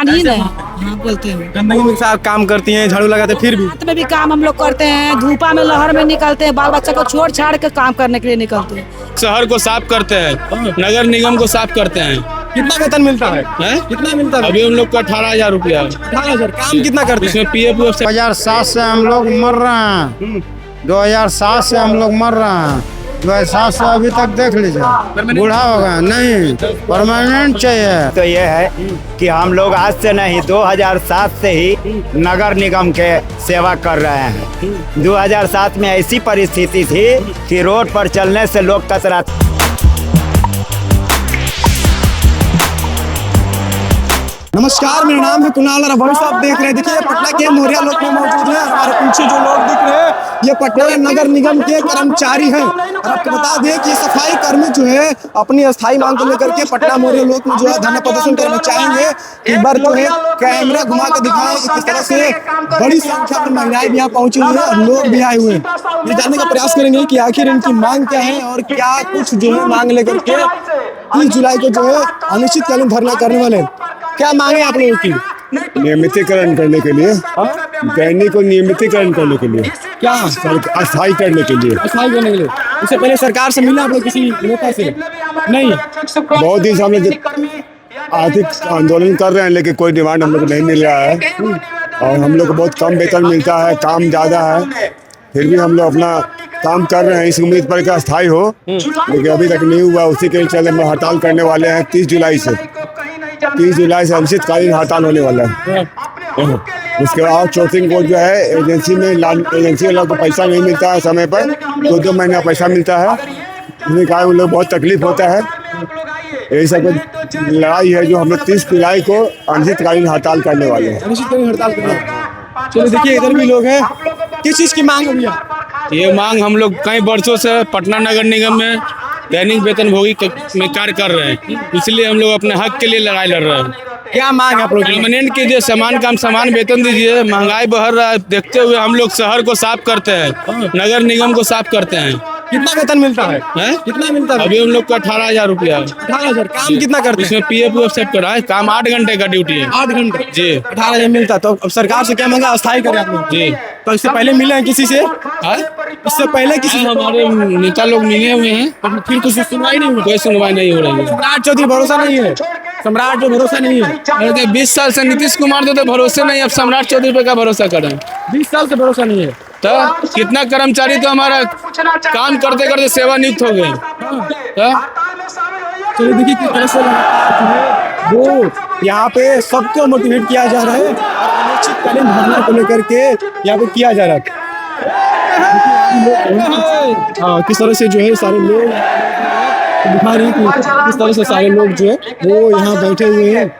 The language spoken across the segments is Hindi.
प्रधान ही नहीं। हाँ बोलते हैं। गंदगी में साफ काम करती हैं, झाड़ू लगाते, फिर भी रात में भी काम हम लोग करते हैं, धूपा में लहर में निकलते हैं, बाल बच्चा को छोड़ छाड़ के काम करने के लिए निकलते हैं। शहर को साफ करते हैं, नगर निगम को साफ करते हैं। कितना वेतन मिलता है? कितना मिलता है? अभी हम लोग का 18,000 रुपया है। 18,000। काम कितना करते हैं? इसमें पीएफ से 2007 से हम लोग मर रहे हैं। 2007 से हम लोग मर रहे हैं। 2007 से अभी तक देख लीजिए, बूढ़ा हो गया। नहीं, परमानेंट चाहिए। तो ये है कि हम लोग आज से नहीं 2007 से ही नगर निगम के सेवा कर रहे हैं। 2007 में ऐसी परिस्थिति थी कि रोड पर चलने से लोग कतराते। नमस्कार, मेरा नाम है कुणाल और भविष्य आप देख रहे हैं। देखिए पटना के मोरिया लोक में मौजूद है। हमारे पीछे जो लोग दिख रहे हैं ये पटना नगर निगम के कर्मचारी हैं। और आपको बता दें कि सफाई कर्मी जो है अपनी अस्थायी मांग को लेकर के पटना मोरिया लोक में जो है धरना प्रदर्शन करना चाहेंगे। एक बार जो है कैमरा घुमा के दिखाएं कि किस तरह से बड़ी संख्या में महिलाएं भी यहाँ पहुंची हुई है और लोग भी आए हुए हैं। ये जानने का प्रयास करेंगे कि आखिर इनकी मांग क्या है और क्या कुछ जो है मांग लेकर के 30 जुलाई को जो है अनिश्चितकालीन धरना करने वाले हैं। क्या मांगे आप लोगों की? नियमितीकरण करने के लिए, दैनिक को नियमितीकरण करने के लिए, क्या अस्थायी करने के लिए। अस्थायी करने के लिए। इससे पहले सरकार से मिला आप लोग किसी नेता से? नहीं। बहुत दिन से हम लोग आर्थिक आंदोलन कर रहे हैं लेकिन कोई डिमांड हम लोग को नहीं मिल रहा है और हम लोग को बहुत कम वेतन मिलता है, काम ज़्यादा है। फिर भी हम लोग अपना काम कर रहे हैं इस उम्मीद पर कि अस्थायी हो, लेकिन अभी तक नहीं हुआ। उसी के चलते हम हड़ताल करने वाले हैं 30 जुलाई से। 30 जुलाई से अनिश्चितकालीन हड़ताल होने वाला है। उसके बाद चौथिंग को जो है एजेंसी वालों को पैसा नहीं मिलता है समय पर, 2-2 महीना पैसा मिलता है। उसने कहा उन लोग बहुत तकलीफ होता है। यही सब लड़ाई है जो हम लोग 30 जुलाई को अनिश्चितकालीन हड़ताल करने वाले हैं। अनिश्चितकालीन हड़ताल करने वाले हैं। चलिए देखिए इधर भी लोग हैं। किस चीज़ की मांग है भैया? ये मांग हम लोग कई वर्षों से पटना नगर निगम में दैनिक वेतनभोगी में कार्य कर रहे हैं, इसलिए हम लोग अपने हक के लिए लड़ाई लड़ रहे हैं। क्या मांग है आप लोग? परमानेंट कीजिए, समान काम समान वेतन दीजिए। महंगाई बढ़ रहा है, देखते हुए हम लोग शहर को साफ करते हैं, नगर निगम को साफ करते हैं। कितना वेतन मिलता है? कितना मिलता है? अभी हम लोग का 18,000 रुपया है। 18,000। काम कितना करते हैं? इसमें पीएफ सेट करा है। काम 8 घंटे का ड्यूटी है। 8 घंटे जी। 18,000 मिलता है। तो अब सरकार से क्या मांगा? अस्थायी करें आप लोग। जी। तो इससे पहले मिले हैं किसी से? इससे पहले किसी से? हमारे नेता लोग मिले हुए हैं, फिर कुछ सुनवाई नहीं हुई? कोई सुनवाई नहीं हो रही है। सम्राट चौधरी भरोसा नहीं है? सम्राट जो भरोसा नहीं है? अरे 20 साल से नीतीश कुमार तो भरोसे नहीं, अब सम्राट चौधरी पे का भरोसा करें? 20 साल से भरोसा नहीं है। तो कितना कर्मचारी तो हमारा काम करते करते सेवा नियुक्त हो गए। चलिए देखिए किस तरह से वो यहाँ पे सबको मोटिवेट किया जा रहा है और अनिश्चितकालीन धरना को लेकर के यहाँ पे किया जा रहा है। हाँ, किस तरह से जो है सारे लोग दिखा रही है किस तरह से सारे लोग जो है वो यहाँ बैठे हुए हैं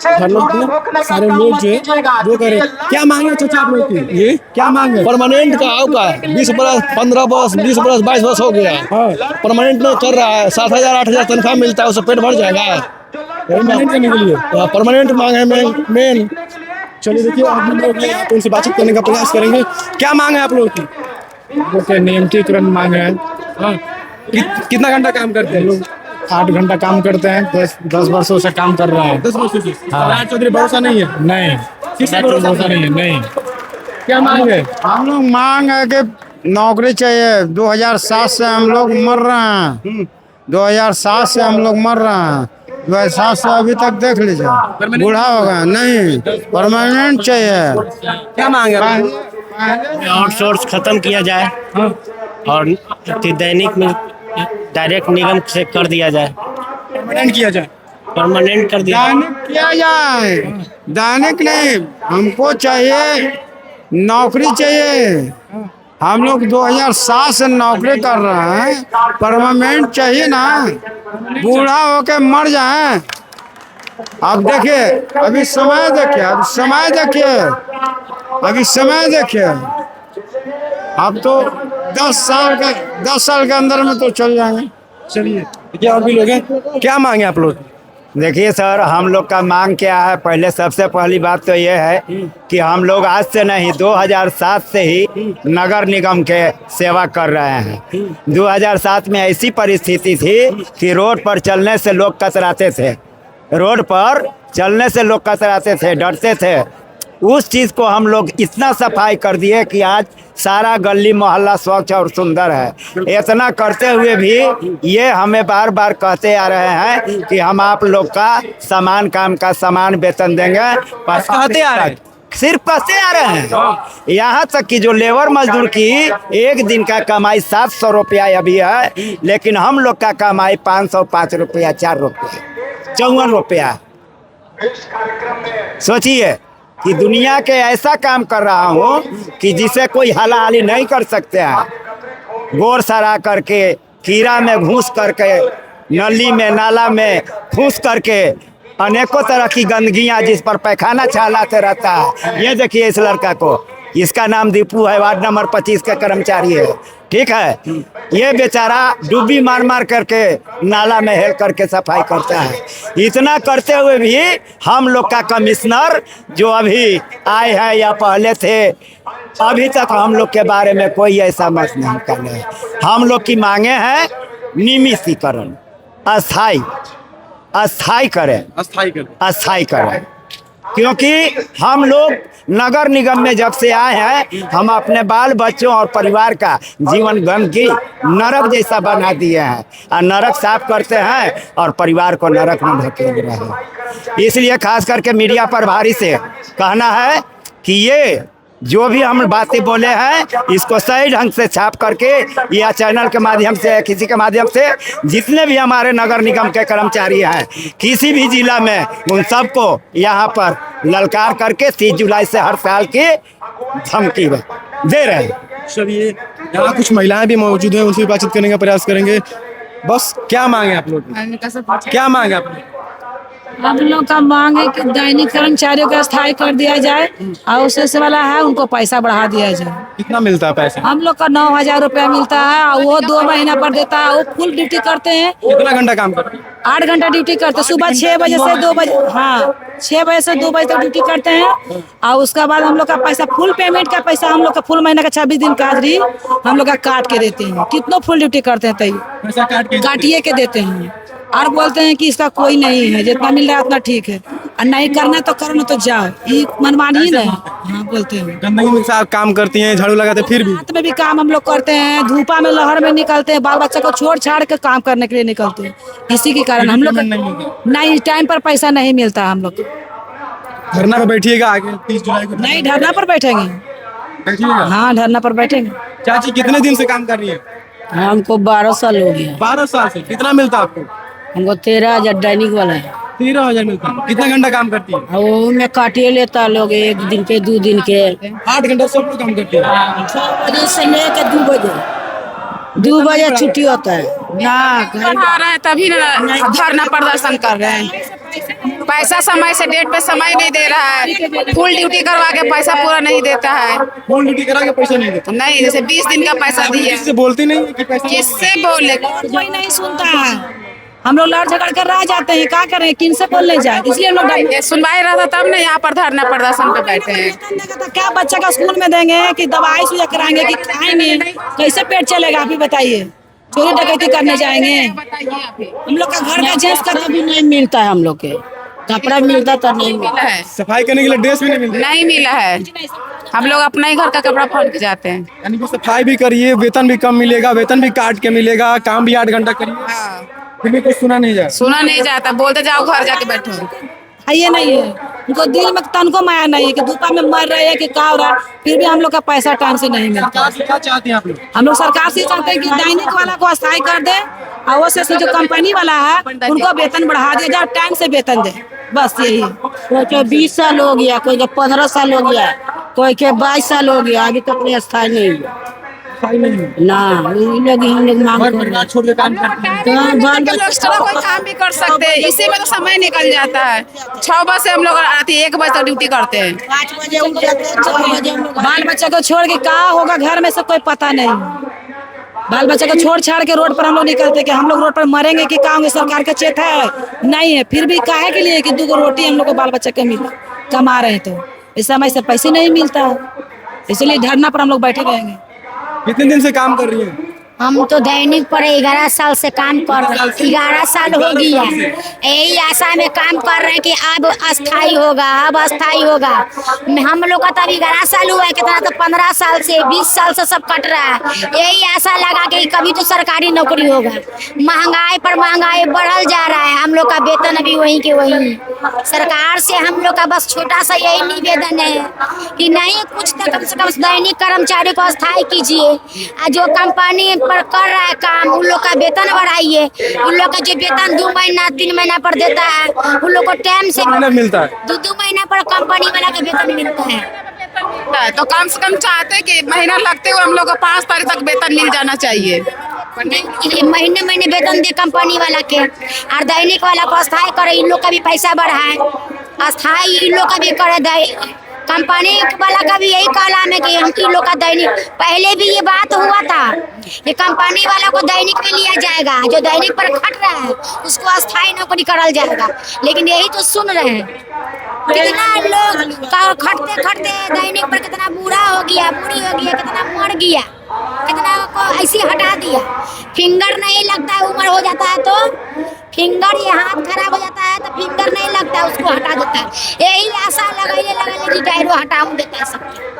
धरना पे। सारे लोग जो है वो करे। क्या मांगे चाचा आप लोग की? ये क्या मांगे? परमानेंट का होगा 20 बरस 15 बरस 20 बरस 22 बरस हो गया। परमानेंट नहीं कर रहा है। 7,000 8,000 तनख्वाह मिलता है, उससे पेट भर जाएगा। परमानेंट करने के लिए परमानेंट मांग है मेन। चलिए देखिए आप लोग यहाँ पे उनसे बातचीत करने का प्रयास करेंगे। क्या मांग है आप लोगों की? नियमितीकरण मांग है। कितना घंटा काम करते हैं लोग? 8 घंटा काम करते हैं। 10 वर्षों से काम कर रहा है। 10 वर्षों से। सम्राट चौधरी भरोसा नहीं है? नहीं, किसी पे भरोसा नहीं है? नहीं। क्या मांग है? हम लोग मांग है कि नौकरी चाहिए। 2007 से हम लोग मर रहे हैं। 2007 से हम लोग मर रहे हैं। 2007 से अभी तक देख लीजिए, बूढ़ा हो गया। नहीं, परमानेंट चाहिए। क्या मांग है? आउटसोर्स खत्म किया जाए और दैनिक में डायरेक्ट निगम से कर दिया जाए। परमानेंट किया जाए। परमानेंट कर दिया किया जाए। दैनिक नहीं, हमको चाहिए नौकरी चाहिए। हम लोग 2007 से नौकरी कर रहे हैं, परमानेंट चाहिए ना। बूढ़ा होके मर जाए। अब देखिए, अभी समय देखिए, अभी समय देखिए। अब तो 10 साल के अंदर में तो चल जाएंगे। चलिए देखिए और भी लोग हैं। क्या मांगे आप लोग? देखिए सर, हम लोग का मांग क्या है? पहले सबसे पहली बात तो ये है कि हम लोग आज से नहीं 2007 से ही नगर निगम के सेवा कर रहे हैं। 2007 में ऐसी परिस्थिति थी कि रोड पर चलने से लोग कतराते थे। रोड पर चलने से लोग कतराते थे, डरते थे। उस चीज़ को हम लोग इतना सफाई कर दिए कि आज सारा गली मोहल्ला स्वच्छ और सुंदर है। इतना करते हुए भी ये हमें बार बार कहते आ रहे हैं कि हम आप लोग का समान काम का समान वेतन देंगे। पर कहते आ रहे हैं, सिर्फ कहते आ रहे हैं। यहाँ तक कि जो लेबर मजदूर की एक दिन का कमाई 700 रुपया अभी है, लेकिन हम लोग का कमाई 505 रुपया, 4 रुपया, 54 रुपया। सोचिए कि दुनिया के ऐसा काम कर रहा हूँ कि जिसे कोई हाला हाली नहीं कर सकते हैं। गोर सरा करके, कीड़ा में घुस करके, नली में नाला में घुस करके, अनेकों तरह की गंदगियाँ जिस पर पैखाना छालाते रहता है। ये देखिए इस लड़का को, इसका नाम दीपू है, वार्ड नंबर 25 का कर्मचारी है, ठीक है। ये बेचारा डुब्बी मार मार करके नाला में हेल करके सफाई करता है। इतना करते हुए भी हम लोग का कमिश्नर जो अभी आए हैं या पहले थे, अभी तक हम लोग के बारे में कोई ऐसा मत नहीं कर रहे। हम लोग की मांगे हैं नियमितीकरण, अस्थाई करें, क्योंकि हम लोग नगर निगम में जब से आए हैं, हम अपने बाल बच्चों और परिवार का जीवन गंदगी नरक जैसा बना दिए हैं। और नरक साफ करते हैं और परिवार को नरक में ढकेल रहे हैं। इसलिए खास करके मीडिया प्रभारी से कहना है कि ये जो भी हम बातें बोले हैं, इसको सही ढंग से छाप करके या चैनल के माध्यम से, किसी के माध्यम से, जितने भी हमारे नगर निगम के कर्मचारी हैं किसी भी जिला में, उन सबको यहाँ पर ललकार करके 30 जुलाई से हर साल की धमकी दे रहे हैं। चलिए, यहाँ कुछ महिलाएं भी मौजूद हैं, उनसे बातचीत करने का प्रयास करेंगे। बस क्या मांगे आप लोग, क्या मांगे आप लोग? हम लोग का मांग है कि दैनिक कर्मचारियों का स्थायी कर दिया जाए और उससे वाला है उनको पैसा बढ़ा दिया जाए। कितना मिलता है पैसा? हम लोग का 9,000 रुपया मिलता है और वो 2 महीना पर देता है। वो फुल ड्यूटी करते हैं। कितना घंटा काम करते हैं? 8 घंटा ड्यूटी करते हैं। सुबह 6 बजे से 2 बजे, हाँ 6 बजे से 2 बजे तक ड्यूटी करते हैं। और उसके बाद हम लोग का पैसा, फुल पेमेंट का पैसा हम लोग का फुल महीना का 26 दिन का हाजिरी हम लोग का काट के देते हैं। कितना फुल ड्यूटी करते हैं तभी पैसा काटिए के देते हैं। और बोलते हैं कि इसका कोई नहीं है, जितना मिल रहा है उतना ठीक है, और नहीं करना तो करो ना तो जाओ। ये मनमानी ही नहीं। हाँ बोलते हैं। गंदगी में साथ काम करती हैं, झाड़ू लगाते, फिर भी रात में भी काम हम लोग करते हैं, धूपा में लहर में निकलते हैं, बाल बच्चा को छोड़ छाड़ के काम करने के लिए निकलते हैं। इसी के कारण हम लोग नहीं, टाइम पर पैसा नहीं मिलता हम लोग। धरना पर बैठिएगा आगे 30 जुलाई को? नहीं, धरना पर बैठेंगे। हाँ, धरना पर बैठेंगे। चाची कितने दिन से काम कर रही है? हमको 12 साल हो गया। 12 साल से। कितना मिलता है आपको? हमको 13,000 दैनिक वाला है। 13,000 मिलता है। कितना घंटा काम करती है? वो में काटिए लेता लोग 1 दिन के 2 दिन के। 8 घंटा सब लोग काम करते हैं। 6 बजे से लेकर 2 बजे, 2 बजे छुट्टी होता है ना। आ रहा है तभी ना धरना प्रदर्शन कर रहे हैं। पैसा समय से डेट पे समय नहीं दे रहा है। फुल ड्यूटी करवा के पैसा पूरा नहीं देता है। फुल ड्यूटी करा के पैसा नहीं देता? नहीं, जैसे 20 दिन का पैसा दिए। किससे बोलती नहीं है कि पैसा? किससे बोले? कोई नहीं सुनता है। हम लोग लड़ झगड़ कर रह जाते हैं, क्या करें, किन से बोलने जाए, इसलिए हम लोग ये सुनवाई रहता तब ना यहाँ पर धरना प्रदर्शन पे बैठे हैं। तो क्या बच्चा का स्कूल में देंगे कि दवाई सुइया कराएंगे कि खाएंगे, कैसे पेट चलेगा आप ही बताइए। चोरी डकैती करने जाएंगे। हम लोग का घर का जेंट्स का भी नहीं मिलता है। हम लोग के कपड़ा मिलता तो नहीं मिलता है। सफाई करने के लिए ड्रेस भी नहीं मिलता? नहीं मिला है। हम लोग अपना ही घर का कपड़ा पहन के जाते हैं। यानी कि सफाई भी करिए, वेतन भी कम मिलेगा, वेतन भी काट के मिलेगा, काम भी 8 घंटा करिए, फिर भी कुछ सुना नहीं जाता। बोलते जाओ घर जाके बैठो। ये नहीं है उनको दिल में तनको माया नहीं है कि धूपा में मर रहे हैं कि क्या हो रहा है, फिर भी हम लोग का पैसा टाइम से नहीं मिलता। क्या चाहते हैं आप लोग? हम लोग सरकार से चाहते हैं कि दैनिक वाला को अस्थायी कर दे और वो से जो कंपनी वाला है उनको वेतन बढ़ा दिया जाए, टाइम से वेतन दे, बस यही। कोई के 20 साल हो गया, कोई के 15 साल हो गया, कोई के 22 साल हो गया, अभी तक नहीं स्थायी नहीं हुआ ना। हम लोग मांग छोड़ के काम करते हैं। एक्स्ट्रा कोई काम भी कर सकते हैं, इसी में तो समय निकल जाता है। 6 बजे से हम लोग आती है, 1 बजे तक ड्यूटी करते हैं। 5 बजे उठ जाते हैं, 6 बजे हम लोग। बाल बच्चा को छोड़ के कहाँ होगा घर में से कोई पता नहीं। बाल बच्चा को छोड़ छाड़ के रोड पर हम लोग निकलते कि हम लोग रोड पर मरेंगे कि कहाँ होंगे। सरकार का चेत है नहीं है, फिर भी काहे के लिए कि 2 रोटी हम लोग को बाल बच्चा के मिले, कमा रहे हैं तो इस समय से पैसे नहीं मिलता है, इसलिए धरना पर हम लोग बैठे रहेंगे। कितने दिन से काम कर रही है? हम तो दैनिक पर 11 साल से काम कर रहे हैं। 11 साल हो गया, यही आशा में काम कर रहे हैं कि अब अस्थाई होगा, अब अस्थाई होगा। हम लोग का तो अभी 11 साल हुआ है, कितना तो 15 साल से 20 साल से सब कट रहा है। यही आशा लगा कि कभी तो सरकारी नौकरी होगा। महंगाई पर महंगाई बढ़ल जा रहा है, हम लोग का वेतन अभी वहीं के वहीं। सरकार से हम लोग का बस छोटा सा यही निवेदन है कि नहीं कुछ तो कम से कम दैनिक कर्मचारी को अस्थाई कीजिए। जो कंपनी पर कर रहा है काम उन लोग का वेतन बढ़ाइए। उन लोग का जो वेतन 2 महीना 3 महीना पर देता है उन लोग को टाइम से मिलता है, 2 महीना पर कंपनी वाला का वेतन मिलता है। तो कम से कम चाहते कि महीना लगते हुए हम लोग को 5 तारीख तक वेतन मिल जाना चाहिए। महीने महीने वेतन दे कंपनी वाला के और दैनिक वाला को अस्थाई करे। इन लोग का भी पैसा बढ़ाए, अस्थाई इन लोग का भी करे। कंपनी वाला का भी यही कहना है कि हम इन लोग का दैनिक, पहले भी ये बात हुआ था कि कंपनी वाला को दैनिक में लिया जाएगा, जो दैनिक पर खट रहा है उसको अस्थाई नौकरी करल जाएगा। लेकिन यही तो सुन रहे हैं, कितना लोग खटते खटते दैनिक पर कितना बूढ़ा हो गया, बूढ़ी हो गया, कितना मर गया, कितना को ऐसे हटा दिया। फिंगर नहीं लगता है, उम्र हो जाता है तो फिंगर, ये हाथ खराब हो जाता है तो फिंगर नहीं लगता है, उसको हटा देता है। यही आशा लगाइए रिटायरो हटा देता है सबके।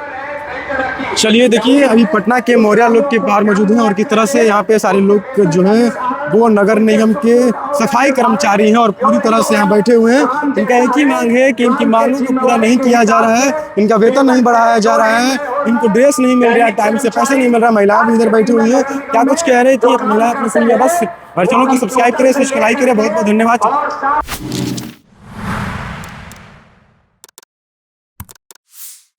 चलिए देखिए, अभी पटना के मौर्या लोग के बाहर मौजूद हैं और किस तरह से यहाँ पे सारे लोग जो हैं वो नगर निगम के सफाई कर्मचारी हैं और पूरी तरह से यहाँ बैठे हुए हैं। इनका एक ही मांग है कि इनकी मांगों को पूरा नहीं किया जा रहा है, इनका वेतन नहीं बढ़ाया जा रहा है, इनको ड्रेस नहीं मिल रहा है, टाइम से पैसे नहीं मिल रहा। महिलाएं भी इधर बैठी हुई है, क्या कुछ कह रही थी महिला अपनी सुनिए। बस हमारे चैनल को सब्सक्राइब करें, सब्सक्राइब करें। बहुत बहुत धन्यवाद।